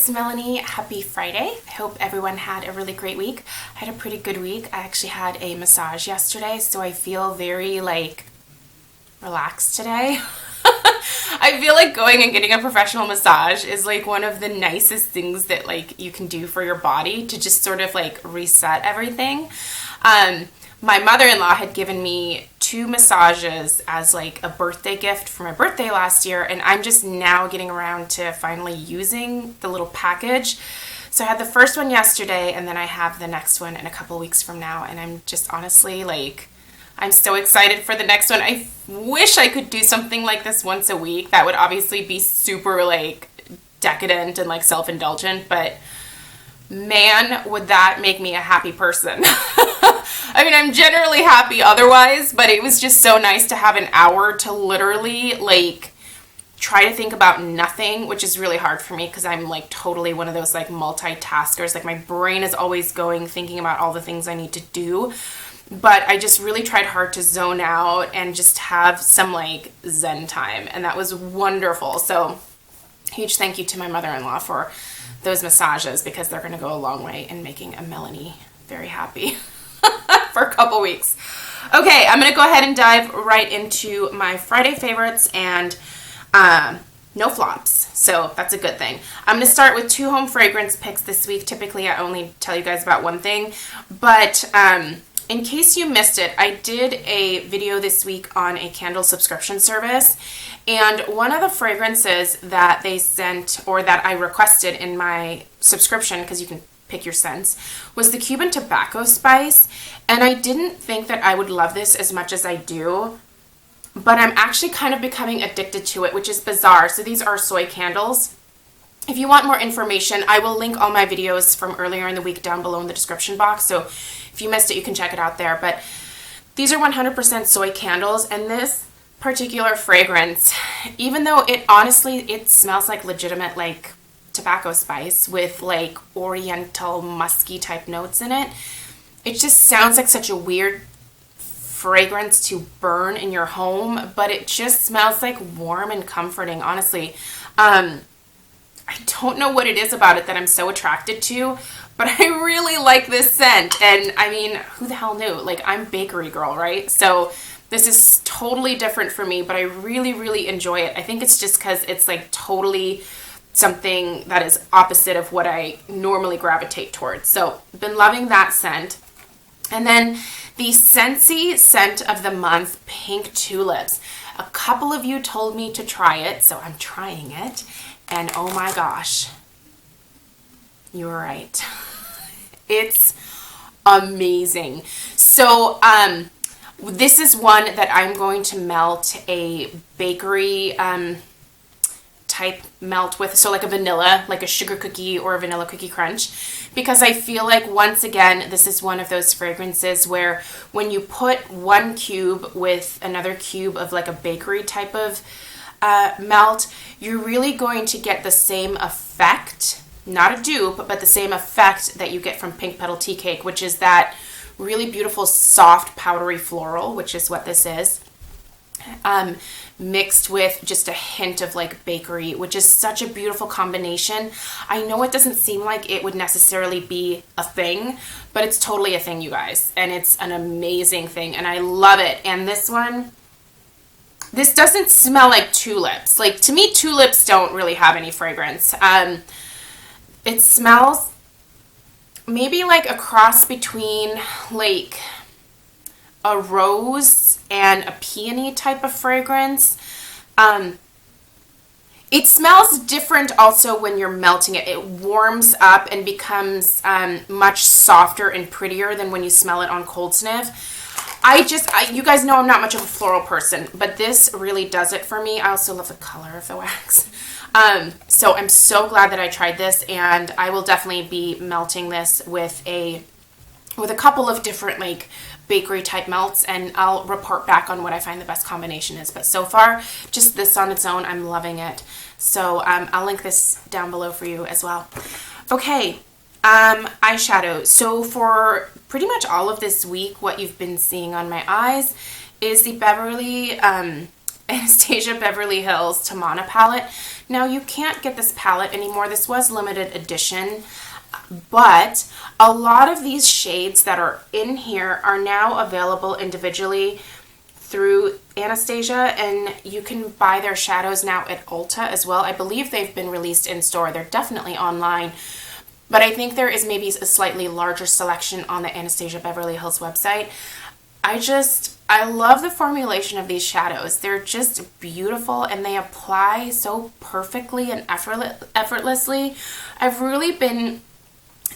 it's Melanie. Happy Friday. I hope everyone had a really great week. I had a pretty good week. I actually had a massage yesterday, so I feel very relaxed today. I feel like going and getting a professional massage is one of the nicest things that you can do for your body to just sort of reset everything. My mother-in-law had given me 2 massages as a birthday gift for my birthday last year, and I'm just now getting around to finally using the little package. So I had the first one yesterday, and then I have the next one in a couple weeks from now, and I'm just honestly I'm so excited for the next one. I wish I could do something like this once a week. That would obviously be super decadent and self-indulgent, but man, would that make me a happy person. I mean, I'm generally happy otherwise, but it was just so nice to have an hour to literally try to think about nothing, which is really hard for me because I'm totally one of those multitaskers. My brain is always going, thinking about all the things I need to do. But I just really tried hard to zone out and just have some Zen time, and that was wonderful. So huge thank you to my mother-in-law for those massages, because they're going to go a long way in making a Melanie very happy for a couple weeks. Okay, I'm going to go ahead and dive right into my Friday favorites and no flops. So that's a good thing. I'm going to start with 2 home fragrance picks this week. Typically, I only tell you guys about one thing, but in case you missed it, I did a video this week on a candle subscription service, and one of the fragrances that they sent, or that I requested in my subscription, because you can pick your scents, was the Cuban tobacco spice, and I didn't think that I would love this as much as I do, but I'm actually kind of becoming addicted to it, which is bizarre. So these are soy candles. If you want more information, I will link all my videos from earlier in the week down below in the description box. So if you missed it, you can check it out there. But these are 100% soy candles. And this particular fragrance, even though it smells like legitimate tobacco spice with oriental musky type notes in it, it just sounds like such a weird fragrance to burn in your home. But it just smells warm and comforting, honestly. I don't know what it is about it that I'm so attracted to, but I really like this scent. And I mean, who the hell knew? I'm bakery girl, right? So this is totally different for me, but I really, really enjoy it. I think it's just because it's totally something that is opposite of what I normally gravitate towards. So I've been loving that scent. And then the Scentsy scent of the month, Pink Tulips. A couple of you told me to try it, so I'm trying it. And oh my gosh, you were right. It's amazing. So this is one that I'm going to melt a bakery type melt with. So a vanilla, a sugar cookie or a vanilla cookie crunch. Because I feel once again, this is one of those fragrances where when you put one cube with another cube of a bakery type of melt, you're really going to get the same effect, not a dupe, but the same effect that you get from Pink Petal Tea Cake, which is that really beautiful, soft, powdery floral, which is what this is, mixed with just a hint of bakery, which is such a beautiful combination. I know it doesn't seem like it would necessarily be a thing, but it's totally a thing, you guys, and it's an amazing thing, and I love it. And this doesn't smell like tulips. To me, tulips don't really have any fragrance. It smells maybe a cross between a rose and a peony type of fragrance. It smells different also when you're melting it. It warms up and becomes much softer and prettier than when you smell it on cold sniff. You guys know I'm not much of a floral person, but this really does it for me. I also love the color of the wax. So I'm so glad that I tried this, and I will definitely be melting this with a couple of different bakery type melts, and I'll report back on what I find the best combination is. But so far, just this on its own, I'm loving it. So I'll link this down below for you as well. Okay. Eyeshadow. So for pretty much all of this week, what you've been seeing on my eyes is the Beverly Anastasia Beverly Hills Tamana palette. Now, you can't get this palette anymore. This was limited edition, but a lot of these shades that are in here are now available individually through Anastasia, and you can buy their shadows now at Ulta as well. I believe they've been released in store. They're definitely online, but I think there is maybe a slightly larger selection on the Anastasia Beverly Hills website. I love the formulation of these shadows. They're just beautiful and they apply so perfectly and effortlessly. I've really been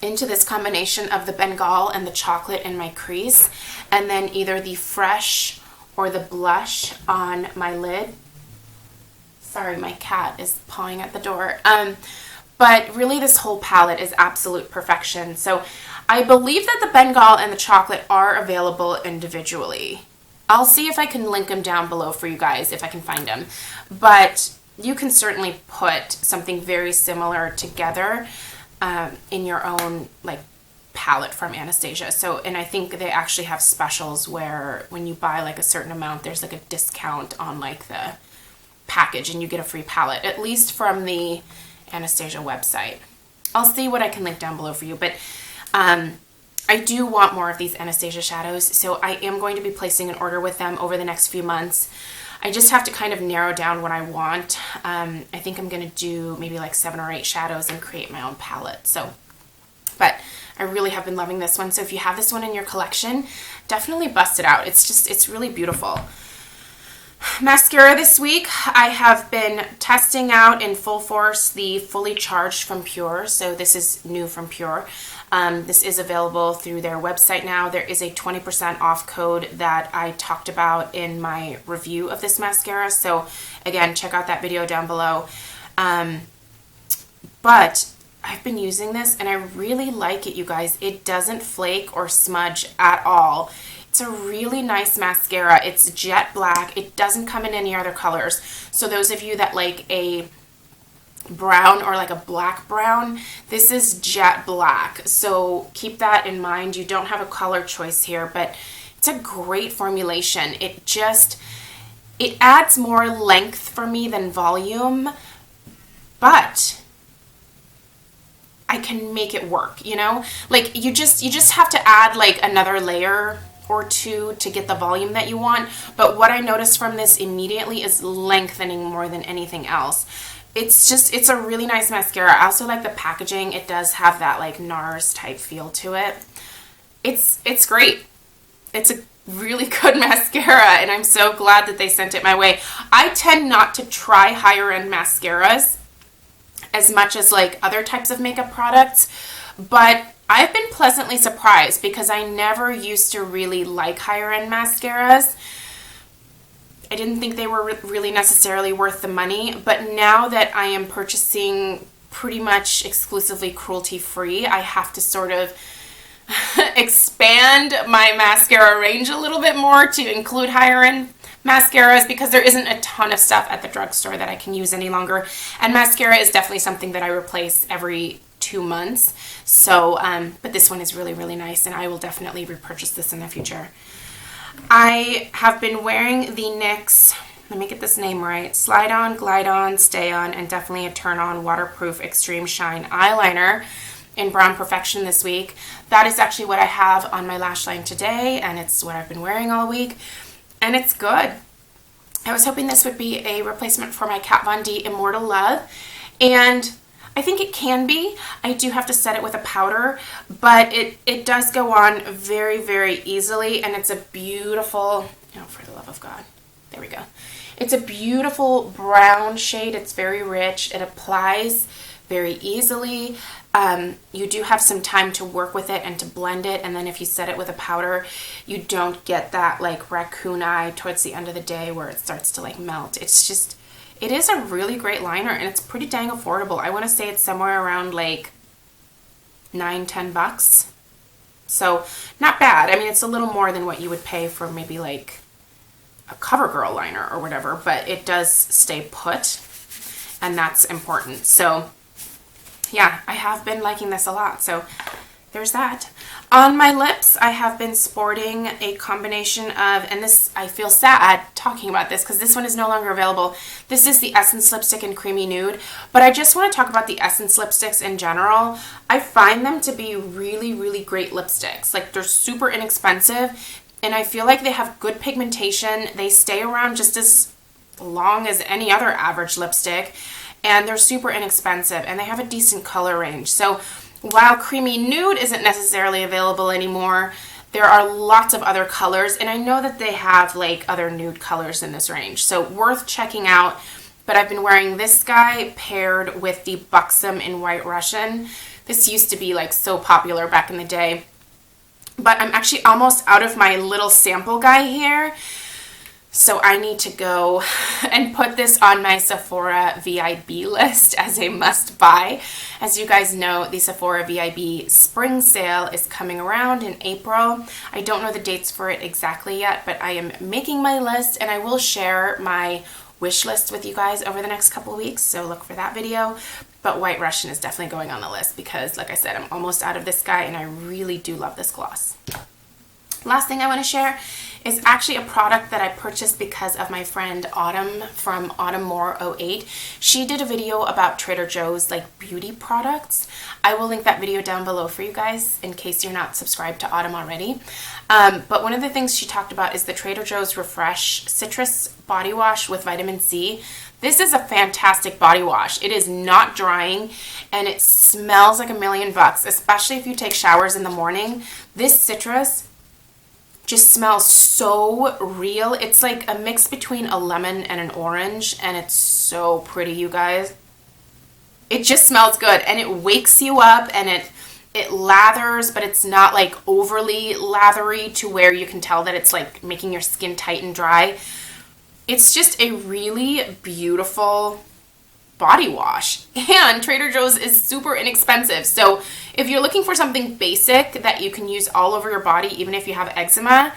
into this combination of the Bengal and the chocolate in my crease, and then either the fresh or the blush on my lid. Sorry, my cat is pawing at the door. But really this whole palette is absolute perfection. So I believe that the Bengal and the chocolate are available individually. I'll see if I can link them down below for you guys, if I can find them. But you can certainly put something very similar together in your own like palette from Anastasia. So, and I think they actually have specials where when you buy like a certain amount, there's like a discount on like the package and you get a free palette, at least from the Anastasia website. I'll see what I can link down below for you, but I do want more of these Anastasia shadows, so I am going to be placing an order with them over the next few months. I just have to kind of narrow down what I want. I think I'm going to do maybe like 7 or 8 shadows and create my own palette. So, but I really have been loving this one. So if you have this one in your collection, definitely bust it out. It's really beautiful. Mascara this week, I have been testing out in full force the Fully Charged from Pure. So this is new from Pure. This is available through their website now. There is a 20% off code that I talked about in my review of this mascara. So again, check out that video down below. But I've been using this and I really like it, you guys. It doesn't flake or smudge at all. It's a really nice mascara. It's jet black. It doesn't come in any other colors. So those of you that like a brown or like a black brown, this is jet black. So keep that in mind. You don't have a color choice here, but it's a great formulation. It adds more length for me than volume, but I can make it work, you know? Like you just have to add like another layer or two to get the volume that you want. But what I noticed from this immediately is lengthening more than anything else. It's a really nice mascara. I also like the packaging. It does have that like NARS type feel to it. It's great. It's a really good mascara and I'm so glad that they sent it my way. I tend not to try higher end mascaras as much as like other types of makeup products, but I've been pleasantly surprised because I never used to really like higher end mascaras. I didn't think they were really necessarily worth the money, but now that I am purchasing pretty much exclusively cruelty free, I have to sort of expand my mascara range a little bit more to include higher end mascaras because there isn't a ton of stuff at the drugstore that I can use any longer. And mascara is definitely something that I replace every 2 months. So, but this one is really, really nice and I will definitely repurchase this in the future. I have been wearing the NYX, let me get this name right, Slide On, Glide On, Stay On, and definitely a Turn On Waterproof Extreme Shine Eyeliner in Brown Perfection this week. That is actually what I have on my lash line today, and it's what I've been wearing all week, and it's good. I was hoping this would be a replacement for my Kat Von D Immortal Love, and I think it can be. I do have to set it with a powder, but it does go on very, very easily, and it's a beautiful, oh, for the love of God, there we go. It's a beautiful brown shade. It's very rich. It applies very easily. You do have some time to work with it and to blend it, and then if you set it with a powder, you don't get that like raccoon eye towards the end of the day where it starts to like melt. It's just, it is a really great liner and it's pretty dang affordable. I want to say it's somewhere around like $9-10. So not bad. I mean, it's a little more than what you would pay for maybe like a CoverGirl liner or whatever, but it does stay put and that's important. So yeah, I have been liking this a lot. So there's that. On my lips, I have been sporting a combination of, and this, I feel sad talking about this because this one is no longer available. This is the Essence lipstick in Creamy Nude, but I just want to talk about the Essence lipsticks in general. I find them to be really, really great lipsticks. Like, they're super inexpensive, and I feel like they have good pigmentation. They stay around just as long as any other average lipstick, and they're super inexpensive, and they have a decent color range. So while Creamy Nude isn't necessarily available anymore, there are lots of other colors, and I know that they have like other nude colors in this range, so worth checking out. But I've been wearing this guy paired with the Buxom in White Russian. This used to be like so popular back in the day, but I'm actually almost out of my little sample guy here. So I need to go and put this on my Sephora VIB list as a must buy. As you guys know, the Sephora VIB spring sale is coming around in April. I don't know the dates for it exactly yet, but I am making my list, and I will share my wish list with you guys over the next couple of weeks, so look for that video. But White Russian is definitely going on the list because, like I said, I'm almost out of this guy, and I really do love this gloss. Last thing I want to share is actually a product that I purchased because of my friend Autumn from AutumnMore08. She did a video about Trader Joe's like beauty products. I will link that video down below for you guys in case you're not subscribed to Autumn already. But one of the things she talked about is the Trader Joe's Refresh Citrus Body Wash with vitamin C. This is a fantastic body wash. It is not drying, and it smells like $1,000,000, especially if you take showers in the morning. This citrus just smells so real. It's like a mix between a lemon and an orange, and it's so pretty, you guys. It just smells good, and it wakes you up, and it lathers, but it's not like overly lathery to where you can tell that it's like making your skin tight and dry. It's just a really beautiful body wash, and Trader Joe's is super inexpensive. So if you're looking for something basic that you can use all over your body, even if you have eczema,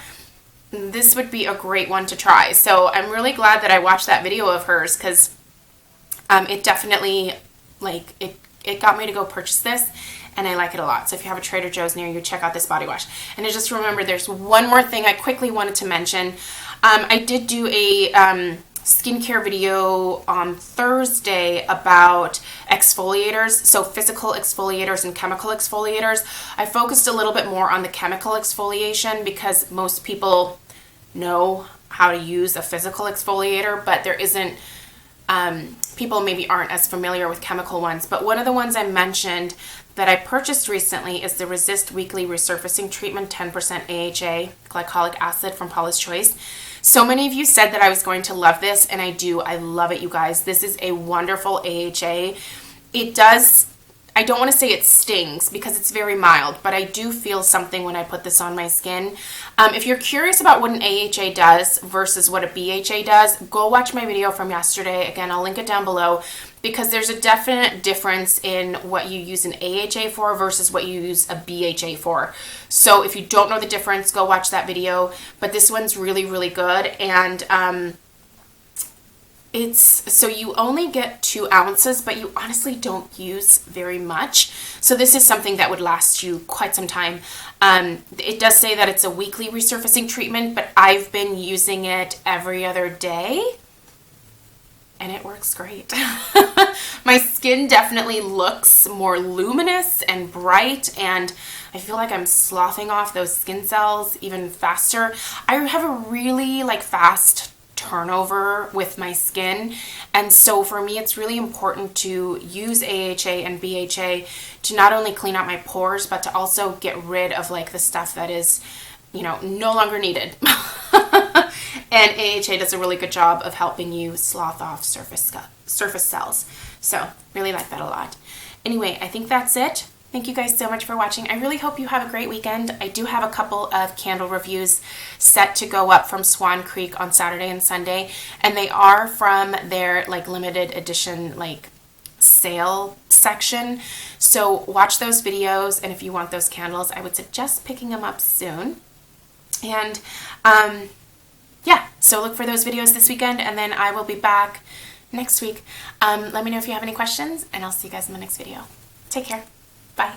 this would be a great one to try. So I'm really glad that I watched that video of hers because it definitely, like, it got me to go purchase this, and I like it a lot. So if you have a Trader Joe's near you, check out this body wash. And I just remember there's one more thing I quickly wanted to mention. I did do a skincare video on Thursday about exfoliators, so physical exfoliators and chemical exfoliators. I focused a little bit more on the chemical exfoliation because most people know how to use a physical exfoliator, but there isn't, people maybe aren't as familiar with chemical ones. But one of the ones I mentioned that I purchased recently is the Resist Weekly Resurfacing Treatment 10% AHA glycolic acid from Paula's Choice. So many of you said that I was going to love this, and I do. I love it, you guys. This is a wonderful AHA. It does, I don't want to say it stings because it's very mild, but I do feel something when I put this on my skin. If you're curious about what an AHA does versus what a BHA does, go watch my video from yesterday. Again, I'll link it down below because there's a definite difference in what you use an AHA for versus what you use a BHA for. So if you don't know the difference, go watch that video. But this one's really, really good. And so you only get 2 ounces, but you honestly don't use very much. So this is something that would last you quite some time. It does say that it's a weekly resurfacing treatment, but I've been using it every other day, and it works great. My skin definitely looks more luminous and bright, and I feel like I'm sloughing off those skin cells even faster. I have a really fast turnover with my skin, and so for me it's really important to use AHA and BHA to not only clean out my pores but to also get rid of the stuff that is no longer needed. And AHA does a really good job of helping you slough off surface cells, so really like that a lot. Anyway, I think that's it. Thank you guys so much for watching. I really hope you have a great weekend. I do have a couple of candle reviews set to go up from Swan Creek on Saturday and Sunday, and they are from their limited edition sale section. So watch those videos, and if you want those candles, I would suggest picking them up soon. And yeah, so look for those videos this weekend, and then I will be back next week. Let me know if you have any questions, and I'll see you guys in the next video. Take care. Bye.